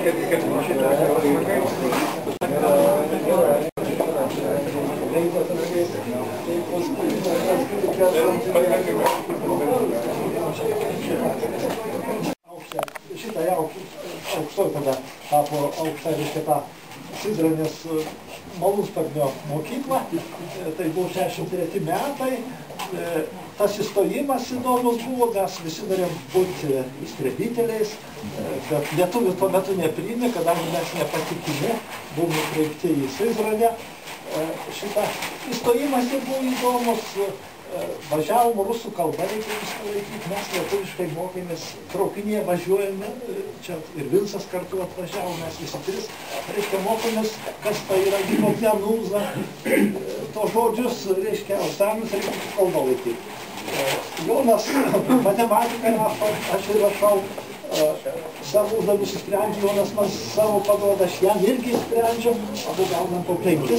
Šitą jau aukštoj tada tapo aukšta, reiškia tą Sizranės malūnsparnio mokyklą, tai buvo 63 metai. Tas įstojimas įdomus buvo, mes visi norėjom būti istrebiteliais, bet lietuvių tuo metu nepriėmė, kadangi mes nepatikimi, buvome kreipti į Sizranę. Šitą įstojimas ir buvo įdomus, važiavom rusų kalbą, reikia viską laikyti, mes lietuviškai mokėmės, traukinėje važiuojame, čia ir Vinsas kartu atvažiavo, mes visi tris, reiškia mokėmės, kas tai yra gimoklianūza, to žodžius, reiškia, austanus reikia kalbą laikyti. Jonas matematiką rašo, aš ir rašau, savo uždavimus įsprendžiu, Jonas man savo paduoda, aš jam irgi įsprendžiu, abu gaunam po 5.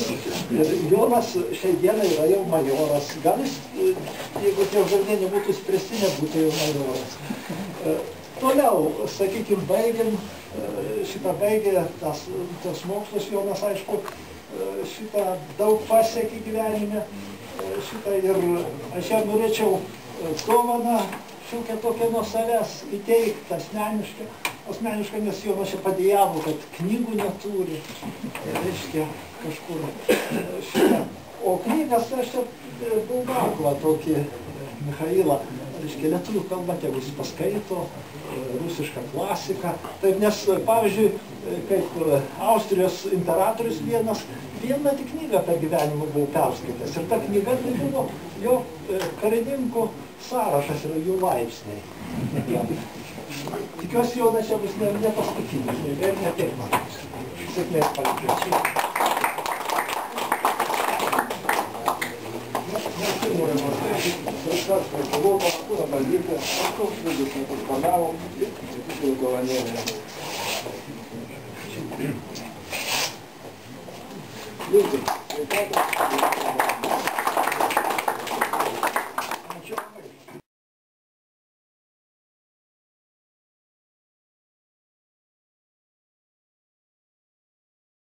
Ir Jonas šiai dienai yra jau majoras. Gal jis, jeigu tie uždaviniai nebūtų įspręsti, nebūtų jau majoras. Toliau, sakykime, baigėm, šitą baigė tas mokslus, Jonas, aišku, šitą daug pasiekė gyvenime, šitą ir aš jam norėčiau dovaną šiokią tokią nuo savęs įteikti asmeniškai, nes Jonas čia padėjavo, kad knygų neturi, reiškia, kažkur šitą. O knygas, aš čia Bulgakovą tokį Michailą, reiškia, lietuvių kalba, tegu jis paskaito, rusišką klasiką. Taip, nes, pavyzdžiui, kaip Austrijos imperatorius vieną tik knygą per gyvenimą buvo perskaitęs. Ir ta knyga tai buvo jo karininkų sąrašas yra jų laipsniai. Tikiuosi, Jonas čia bus ne paskutinis, ir ne taip man. Sėkmės palinkėčiau. Buvo paskūna palikti, aš koks vidus nepaspadavo, ir dovanėlė. Liūdai,